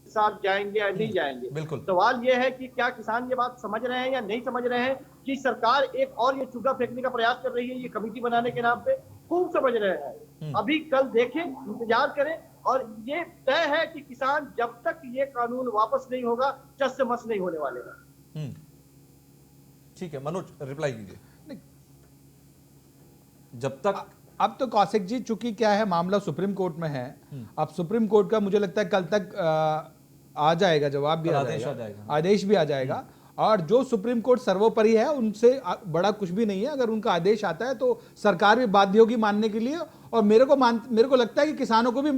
के साथ जाएंगे या नहीं जाएंगे। बिल्कुल। सवाल ये है कि क्या किसान ये बात समझ रहे हैं या नहीं समझ रहे हैं कि सरकार एक और ये चूल्हा फेंकने का प्रयास कर रही है ये कमेटी बनाने के नाम पे। खूब समझ रहे हैं। अभी कल देखें, इंतजार करें, और ये तय है कि किसान जब तक ये कानून वापस नहीं होगा चस से मस नहीं होने वाले हैं। ठीक है मनोज, रिप्लाई कीजिए। जब तक अब तो कौशिक जी, चूंकि क्या है मामला सुप्रीम कोर्ट में है, अब सुप्रीम कोर्ट का मुझे लगता है कल तक आ जाएगा, जवाब भी आ जाएगा, आदेश भी आ जाएगा। और जो सुप्रीम कोर्ट सर्वोपरि है उनसे बड़ा कुछ भी नहीं है। अगर उनका आदेश आता है तो सरकार भी बाध्य होगी मानने के लिए, और मेरे को लगता है कि किसानों को भी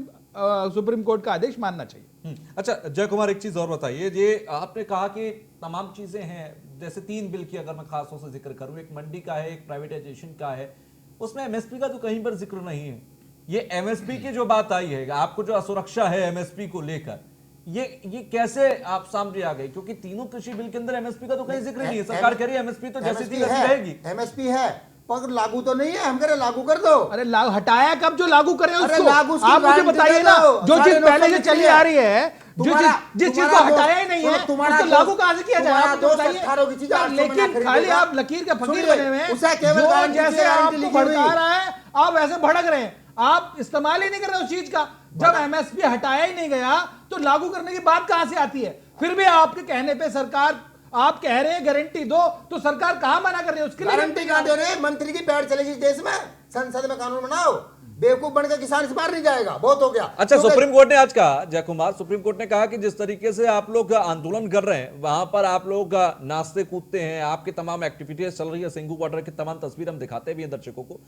सुप्रीम कोर्ट का आदेश मानना चाहिए। अच्छा जय कुमार, एक चीज और बताइए, ये आपने कहा कि तमाम चीजें हैं, जैसे 3 बिल की अगर मैं खास तौर से जिक्र करूं, एक मंडी का है, एक प्राइवेटाइजेशन का है, उसमें एमएसपी का तो कहीं पर जिक्र नहीं है। ये एमएसपी की जो बात आई है, आपको जो असुरक्षा है एमएसपी को लेकर, ये कैसे आप सामने आ गए? क्योंकि तीनों कृषि बिल के अंदर एमएसपी का तो कहीं जिक्र नहीं है। सरकार कह रही है एमएसपी तो जैसी थी वैसी रहेगी। एमएसपी है पर लागू तो नहीं है। हम कह रहे लागू कर दो। अरे हटाया कब जो लागू करें उसको? लागू आप मुझे बताइए ना, जो चीज पहले से चली आ रही है, जिस चीज को हटाया ही नहीं है उसको लागू कहां से किया जाए? आप बताइए। लेकिन खाली आप लकीर के फकीर बने हुए हैं, जो जैसे आपको भड़का रहा है आप वैसे भड़क रहे हैं। आप इस्तेमाल ही नहीं कर रहे उस चीज का। जब एमएसपी हटाया ही नहीं गया तो लागू करने की बात कहां से आती है? फिर भी आपके कहने पे सरकार, आप कह रहे हैं गारंटी दो, तो सरकार कहां मना कर रही है? उसके लिए गारंटी कहां दे रहे हैं? मंत्री की पैर चलेगी इस देश में। संसद में कानून बनाओ। बेवकूफ बनकर किसान इस बार नहीं जाएगा, बहुत हो गया। अच्छा, सुप्रीम कोर्ट ने आज कहा, जय कुमार, सुप्रीम कोर्ट ने कहा कि जिस तरीके से आप लोग आंदोलन कर रहे हैं, वहां पर आप लोग नाचते कूदते हैं, आपकी तमाम एक्टिविटीज चल रही है, सिंगू क्वार्टर की तमाम तस्वीर हम दिखाते भी हैं दर्शकों को।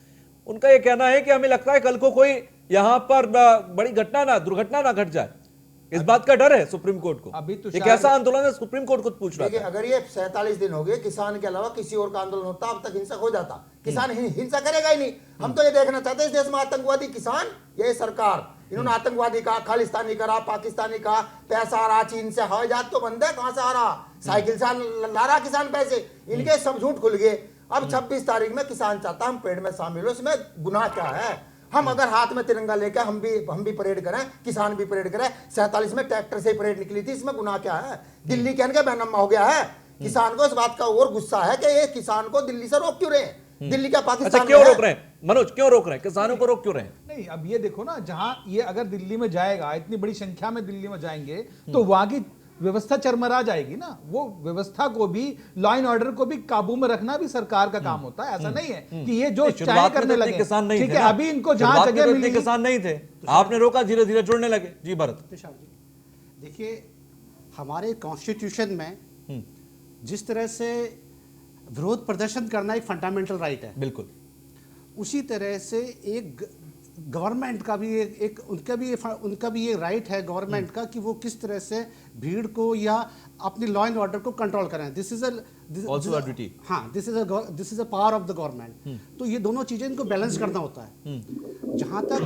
उनका यह कहना है कि हमें लगता है कल को कोई यहां पर बड़ी दुर्घटना ना घट जाए, इस बात का डर है सुप्रीम कोर्ट को। अभी तो ये कैसा आंदोलन है, सुप्रीम कोर्ट खुद पूछ रहा है। अगर ये 47 दिन हो गए, किसान के अलावा किसी और का आंदोलन होता अब तक हिंसक हो जाता। किसान हिंसा करेगा ही नहीं। हम तो ये देखना चाहते हैं इस देश में आतंकवादी किसान, ये सरकार, इन्होंने आतंकवादी कहा, खालिस्तानी करा, पाकिस्तानी कहा, पैसा आ रहा चीन से, हवाई जहाज तो बंद है, कहां से आ रहा? साइकिल से ला रहा किसान पैसे। इनके सब झूठ खुल गए। अब 26 तारीख में किसान चाहता हम पेड़ में शामिल हो, इसमें गुनाह क्या है? हम अगर हाथ में तिरंगा लेकर हम भी परेड करें, किसान भी परेड करें। 47 में ट्रैक्टर से परेड निकली थी, इसमें गुनाह क्या है? दिल्ली के इनका बैनम्मा हो गया है। किसान को इस बात का और गुस्सा है कि ये किसान को दिल्ली से रोक क्यों रहे हैं? दिल्ली का पाकिस्तान अच्छा, क्यों रोक रहे हैं मनोज? क्यों रोक रहे हैं किसानों को? रोक क्यों रहे हैं? नहीं, अब ये देखो ना, जहां ये अगर दिल्ली में जाएगा, इतनी बड़ी संख्या में दिल्ली में जाएंगे तो वहां की व्यवस्था चरमरा जाएगी ना। वो व्यवस्था को भी, लॉ एंड ऑर्डर को भी काबू में रखना भी सरकार का काम होता है। ऐसा नहीं है कि ये जो चाहे करने लगे। किसान नहीं ठीक थे है, अभी इनको जहां जगह मिली, किसान नहीं थे, आपने रोका, धीरे धीरे जुड़ने लगे। जी भरत, देखिए, हमारे कॉन्स्टिट्यूशन में जिस तरह से विरोध प्रदर्शन करना एक फंडामेंटल राइट है, बिल्कुल उसी तरह से एक गवर्नमेंट का भी उनका भी ये राइट है गवर्नमेंट का कि वो किस तरह से भीड़ को या अपनी लॉ एंड ऑर्डर को कंट्रोल करें। This is a power of the government. तो ये दोनों चीजें इनको बैलेंस करना होता है। जहां तक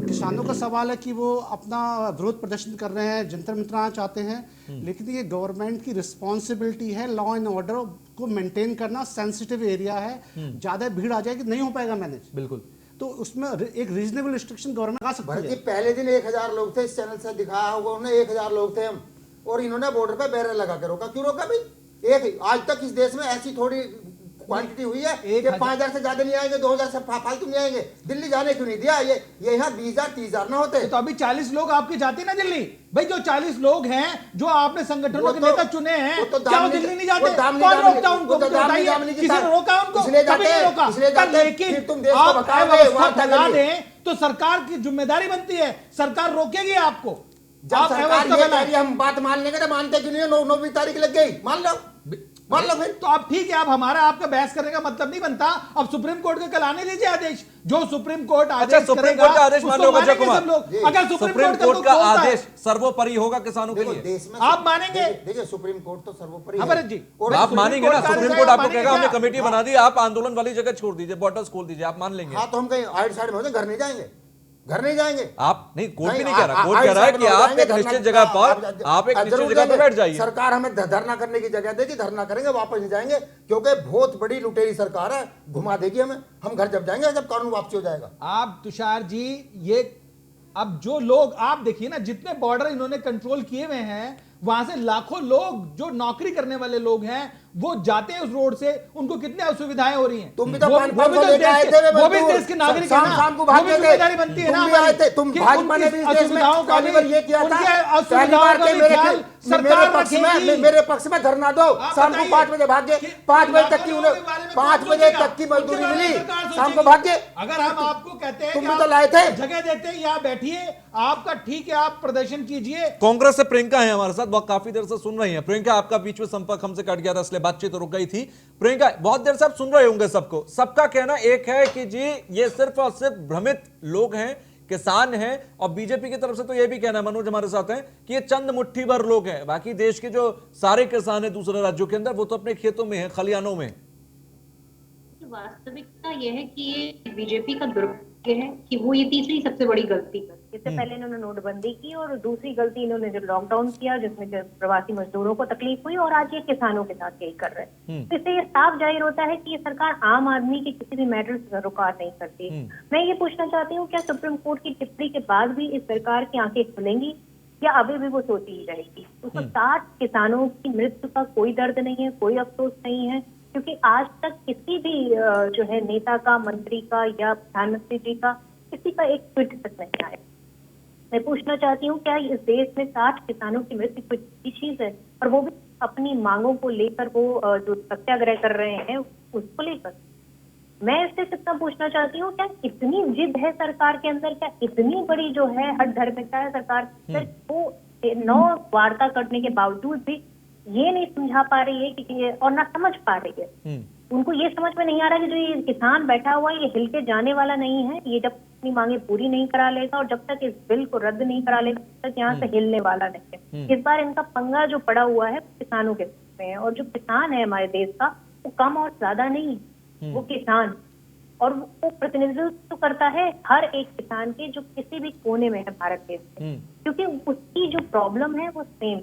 किसानों का सवाल है कि वो अपना विरोध प्रदर्शन कर रहे हैं, जंतर मंतर आना चाहते हैं, लेकिन ये गवर्नमेंट की रिस्पॉन्सिबिलिटी है लॉ एंड ऑर्डर को मेंटेन करना। सेंसिटिव एरिया है, ज्यादा भीड़ आ जाएगी, नहीं हो पाएगा मैनेज। बिल्कुल, तो उसमें एक रीजनेबल रिस्ट्रिक्शन गवर्नमेंट आ सकती है। पहले दिन 1000 लोग थे, इस चैनल से दिखाया होगा उन्होंने, 1000 लोग थे हम, और इन्होंने बॉर्डर पे बैरियर लगा के रोका। क्यों रोका भाई? आज तक इस देश में ऐसी थोड़ी क्वांटिटी हुई है कि 5000 से ज्यादा नहीं आएंगे, 2000 से फालतू नहीं आएंगे। दिल्ली जाने क्यों नहीं दिया? ये यहाँ 20,000 30,000 ना होते तो अभी 40 लोग आपके जाते ना दिल्ली। भाई जो 40 लोग हैं, जो आपने संगठनों के नेता चुने हैं, क्या वो दिल्ली नहीं जाते? कौन रोकता उनको? बताइए, किसी ने रोका उनको? कभी नहीं रोका। लेकिन आप अव्यवस्था फैला दें तो सरकार की जिम्मेदारी बनती है, सरकार रोकेगी आपको। जब सरकार ये कह रही है हम बात मान लेंगे, तो मानते क्यों नहीं? 9 तारीख लग गई, मान लो फिर तो अब ठीक है, आप हमारा आपका बहस करने का मतलब नहीं बनता। अब सुप्रीम कोर्ट के कल आने दीजिए आदेश, जो सुप्रीम कोर्ट आदेश सुप्रीम कोर्ट का आदेश मान लो जय कुमार। अगर सुप्रीम कोर्ट का आदेश सर्वोपरि होगा किसानों के लिए, देश में आप मानेंगे? देखिए, सुप्रीम कोर्ट तो सर्वोपरि है जी, आप मानेंगे ना? सुप्रीम कोर्ट आपको कहेगा हमने कमेटी बना दी, आप आंदोलन वाली जगह छोड़ दीजिए, बॉर्डर्स खोल दीजिए, आप मान लेंगे? हाँ, तो हम कहीं आइड साइड में होते, घर नहीं जाएंगे, घर नहीं जाएंगे। आप नहीं, कोर्ट भी नहीं कह रहा, कोर्ट कह रहा है कि आप एक निश्चित जगह पर, आप एक निश्चित जगह पर बैठ जाइए। सरकार हमें धरना करने की जगह देगी, धरना करेंगे, वापस नहीं जाएंगे, क्योंकि बहुत बड़ी लुटेरी सरकार है, घुमा देगी हमें। हम घर जब जाएंगे जब कानून वापसी हो जाएगा। आप तुषार जी, ये अब जो लोग आप देखिए ना, जितने बॉर्डर इन्होंने कंट्रोल किए हुए हैं, वहां से लाखों लोग जो नौकरी करने वाले लोग हैं वो जाते हैं उस रोड से, उनको कितने असुविधाएं हो रही हैं। तुम भी तो वो पान भी पान तो लेके आए थे वो भी देश के नागरिक हैं ना, शाम को वो भाग भी गए जिम्मेदारी बनती है ना तुम भी आए थे, तुम कि भाजपा ने उनकी भी इस देश में असुविधाओं का पहली बार ये किया था, पहली बार के मेरे पक्ष में धरना दो, शाम को 5 बजे भाग गए, 5 बजे तक की उन्हें 5 बजे तक की मजदूरी मिली, शाम को भाग गए। अगर हम आपको कहते हैं तुम कि भी तो आप लाए थे। जगह देते हैं, यहाँ बैठिए, आपका ठीक है, आप प्रदर्शन कीजिए। कांग्रेस से प्रियंका है हमारे साथ, बहुत काफी देर से सुन रही हैं। प्रियंका, आपका बीच में संपर्क हमसे कट गया था, इसलिए बातचीत रुक गई थी। प्रियंका, बहुत देर से आप सुन रहे होंगे सबको, सबका कहना एक है कि जी ये सिर्फ और सिर्फ भ्रमित लोग हैं, किसान हैं, और बीजेपी की तरफ से तो ये भी कहना है, मनोज हमारे साथ हैं, कि ये चंद मुट्ठी भर लोग हैं, बाकी देश के जो सारे किसान हैं दूसरे राज्यों के अंदर वो तो अपने खेतों में हैं, खलियानों में। वास्तविकता यह है कि ये बीजेपी का दुर्भाग्य है कि वो ये तीसरी सबसे बड़ी गलती कर, इससे पहले इन्होंने नोटबंदी की और दूसरी गलती इन्होंने जो लॉकडाउन किया जिसमें प्रवासी मजदूरों को तकलीफ हुई, और आज ये किसानों के साथ यही कर रहे हैं। तो इससे ये साफ जाहिर होता है कि ये सरकार आम आदमी के किसी भी मैटर से सरोकार नहीं करती। मैं ये पूछना चाहती हूँ, क्या सुप्रीम कोर्ट की टिप्पणी के बाद भी इस सरकार की आंखें खुलेंगी या अभी भी वो सोती ही रहेगी? उसको 60 किसानों की मृत्यु का कोई दर्द नहीं है, कोई अफसोस नहीं है, क्योंकि आज तक किसी भी जो है नेता का, मंत्री का या प्रधानमंत्री जी का किसी का एक ट्वीट तक नहीं आया। मैं पूछना चाहती हूँ, क्या इस देश में 60 किसानों की मृत्यु कोई बड़ी चीज है? और वो भी अपनी मांगों को लेकर वो जो सत्याग्रह कर रहे हैं उसको लेकर। मैं इससे इतना पूछना चाहती हूँ, क्या इतनी जिद है सरकार के अंदर, क्या इतनी बड़ी जो है हठधर्मिता है सरकार के अंदर, वो 9 वार्ता करने के बावजूद भी ये नहीं समझा पा रही है कि और ना समझ पा रही है। उनको ये समझ में नहीं आ रहा कि जो ये किसान बैठा हुआ है ये हिल के जाने वाला नहीं है, ये जब अपनी मांगे पूरी नहीं करा लेगा और जब तक इस बिल को रद्द नहीं करा लेगा तब तक यहाँ से हिलने वाला नहीं है। इस बार इनका पंगा जो पड़ा हुआ है किसानों के में है, और जो किसान है हमारे देश का वो कम और ज्यादा नहीं, वो किसान, और वो प्रतिनिधित्व तो करता है हर एक किसान के जो किसी भी कोने में है भारत देश में, क्योंकि उसकी जो प्रॉब्लम है वो सेम।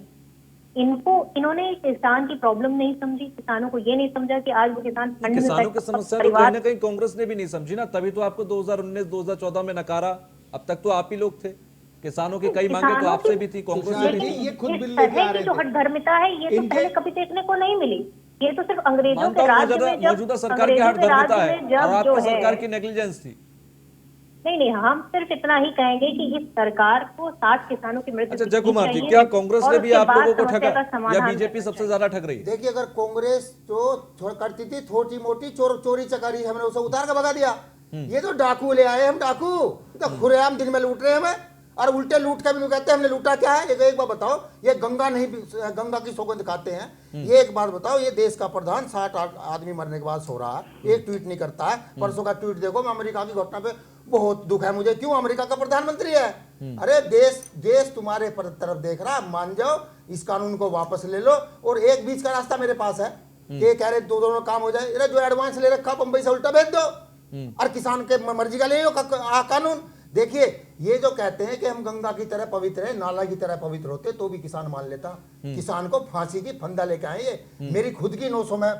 इन्होंने किसान की प्रॉब्लम नहीं समझी, किसानों को ये नहीं समझा कि आज वो किसान किसानों की समस्या तो कहीं ना कहीं कांग्रेस ने भी नहीं समझी ना, तभी तो आपको 2019-2014 में नकारा। अब तक तो आप ही लोग थे, किसानों की कई मांगे तो आपसे भी थी, कांग्रेस से भी थी। ये खुद बिल इस लेके तरह आ की रहे जो थे। हठधर्मिता है ये तो पहले कभी देखने को नहीं मिली। ये तो सिर्फ अंग्रेजों मानता के हूं राज्य में, जब मौजूदा सरकार की अंग्रेजों के हठधर्मिता राज्य है में और जब जो आपकी सरकार है, की नेग्लिजेंस थी। नहीं, हम सिर्फ इतना ही कहेंगे कि इस सरकार को 60 किसानों की मृत्यु। अच्छा जय कुमार जी, क्या कांग्रेस ने भी आप लोगों को ठगा या बीजेपी सबसे ज्यादा ठग रही है? देखिए, अगर कांग्रेस जो करती थी छोटी मोटी चोरी चकारी, हमने उसे उतार के भगा दिया। ये तो डाकू ले आए, हम डाकू तो खुलेआम दिन में लूट रहे हैं हमें, और उल्टे लूट के भी कहते हैं हमने लूटा क्या है। एक बार बताओ, ये गंगा की सौगंध खाते हैं। ये एक बात बताओ, ये देश का प्रधान 60 आदमी मरने के बाद सो रहा है, एक ट्वीट नहीं करता है। परसों का ट्वीट देखो, मैं अमेरिका की घटना पे बहुत दुख है मुझे, क्यों अमेरिका का प्रधानमंत्री है। अरे देश तुम्हारे तरफ देख रहा, मान जाओ, इस कानून को वापस ले लो। और एक बीच का रास्ता मेरे पास है कि कह रहे दोनों काम हो जाए, जो एडवांस ले रखा बंबई से उल्टा भेज दो, और किसान के मर्जी का ले लो कानून। देखिए, ये जो कहते हैं कि हम गंगा की तरह पवित्र हैं, नाला की तरह पवित्र होते, तो भी किसान मान लेता। किसान को फांसी की फंदा लेके आए। ये मेरी खुद की 900 में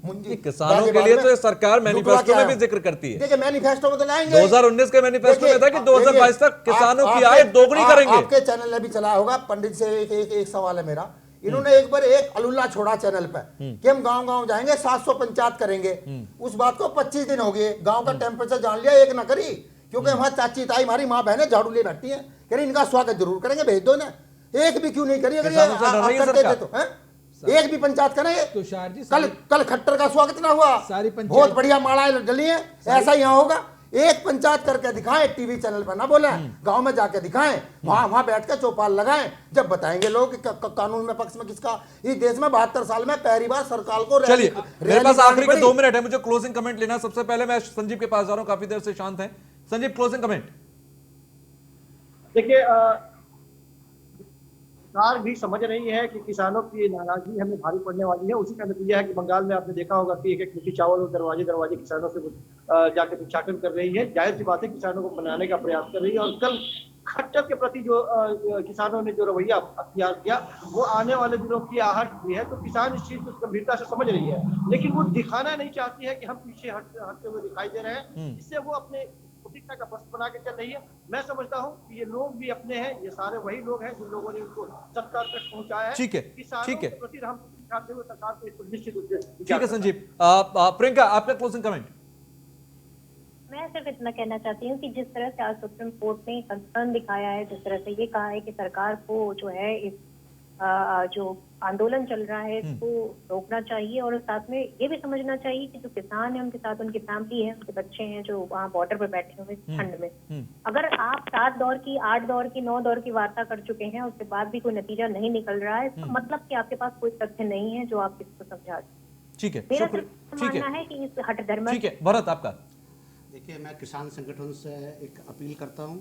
मुंजी किसानों के लिए तो सरकार मैनिफेस्टो में भी जिक्र करती है। देखिए, मैनिफेस्टो में तो लाएंगे। 2019 के मैनिफेस्टो में था कि 2022 तक किसानों की आय दोगुनी करेंगे। आपके चैनल ने भी चलाया होगा। पंडित से एक सवाल है मेरा, इन्होंने एक बार एक अलुल्ला छोड़ा चैनल पर कि हम गांव जाएंगे, 700 पंचायत करेंगे। उस बात को 25 दिन हो गए, गांव का टेम्परेचर जान लिया, एक ना करी, क्योंकि हमारी चाची ताई, हमारी माँ बहनें झाड़ू ले बैठती हैं, कह रही इनका स्वागत जरूर करेंगे, भेज दो ना। एक भी क्यों नहीं करी? अगर ये करते थे तो एक भी पंचायत करेंगे। तुषार जी, कल खट्टर का स्वागत ना हुआ, सारी पंचायत बहुत बढ़िया मालाएं डली हैं, ऐसा यहाँ होगा। एक पंचायत करके दिखाएं, टीवी चैनल पर ना बोले, गांव में जाके दिखाएं, वहां बैठ के चौपाल लगाएं, जब बताएंगे लोग कि कानून में पक्ष में किसका। इस देश में 72 साल में पहली बार सरकार को चलिए, मेरे पास आखिरी के 2 मिनट है, मुझे क्लोजिंग कमेंट लेना। सबसे पहले मैं संजीव के पास जा रहा हूं, काफी देर से शांत हैं। Sanjeev, closing comment. देखिए, सरकार भी समझ रही है कि किसानों की नाराजगी हमें भारी पड़ने वाली है। उसी का नतीजा है कि बंगाल में आपने देखा होगा कि एक मुट्ठी चावल और दरवाजे किसानों से जाकर भिक्षाटन कर रही है। जाहिर सी बात है, किसानों को मनाने का प्रयास कर रही है। और कल खट्टर के प्रति जो किसानों ने जो रवैया अख्तियार किया, वो आने वाले दिनों की आहट भी है। तो किसान इस चीज को गंभीरता से समझ रही है, लेकिन वो दिखाना नहीं चाहती है कि हम पीछे हटते हुए दिखाई दे रहे हैं। इससे वो अपने भौतिकता का वस्त्र बना के चल रही है। मैं समझता हूँ कि ये लोग भी अपने हैं, ये सारे वही लोग हैं जिन लोगों ने उनको सत्ता तक पहुंचाया है। ठीक है, किसानों ठीक है। के प्रति हम दिखाते हुए सरकार को इसको निश्चित रूप से ठीक है संजीव। प्रियंका, आपका क्लोजिंग कमेंट। मैं सिर्फ इतना कहना चाहती हूँ कि जिस तरह से आज सुप्रीम कोर्ट ने कंसर्न दिखाया है, जिस तरह से ये कहा है कि सरकार को जो है इस जो आंदोलन चल रहा है इसको रोकना चाहिए, और साथ में ये भी समझना चाहिए कि जो किसान है उनके साथ उनकी फैमिली है, उनके बच्चे हैं जो वहाँ बॉर्डर पर बैठे हुए ठंड में। अगर आप 7 दौर की, 8 दौर की, 9 दौर की वार्ता कर चुके हैं, उसके बाद भी कोई नतीजा नहीं निकल रहा है, इसका मतलब कि आपके पास कोई तथ्य नहीं है जो आप इसको समझा दें। ठीक है, मेरा शुक्रिया। सिर्फ मानना है कि इस हठधर्म ठीक है, भरत आपका। देखिए, मैं किसान संगठन से एक अपील करता हूं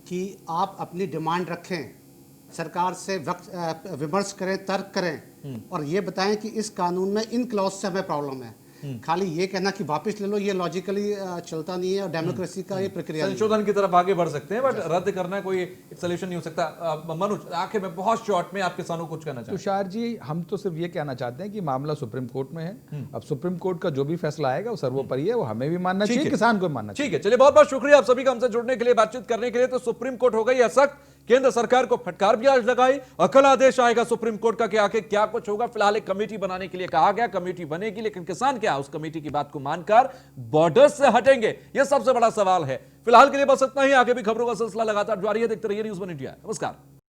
कि आप अपनी डिमांड रखें, सरकार से विमर्श करें, तर्क करें और ये बताएं कि इस कानून में इन क्लॉज से हमें प्रॉब्लम है। खाली ये कहना कि वापस ले लो, ये लॉजिकली चलता नहीं है और डेमोक्रेसी का ये प्रक्रिया नहीं है। संशोधन की तरफ आगे बढ़ सकते हैं, बट रद्द करना कोई सोल्यूशन नहीं हो सकता। मनोज, आखिर में बहुत शॉर्ट में आप किसानों को कुछ कहना चाहते हैं? तुषार जी, हम तो सिर्फ ये कहना चाहते हैं कि मामला सुप्रीम कोर्ट में है। अब सुप्रीम कोर्ट का जो भी फैसला आएगा वो सर्वोपरि है, वो हमें भी मानना चाहिए, किसान को भी मानना चाहिए। ठीक है, चलिए, बहुत बहुत शुक्रिया आप सभी का हमसे जुड़ने के लिए, बातचीत करने के लिए। तो सुप्रीम कोर्ट हो गई है सख्त, केंद्र सरकार को फटकार भी आज लगाई, और कल आदेश आएगा सुप्रीम कोर्ट का कि आखिर क्या कुछ होगा। फिलहाल एक कमेटी बनाने के लिए कहा गया, कमेटी बनेगी, लेकिन किसान क्या उस कमेटी की बात को मानकर बॉर्डर से हटेंगे, यह सबसे बड़ा सवाल है। फिलहाल के लिए बस इतना ही, आगे भी खबरों का सिलसिला लगातार जारी है। देखते रहिए न्यूज़ 1 इंडिया। नमस्कार।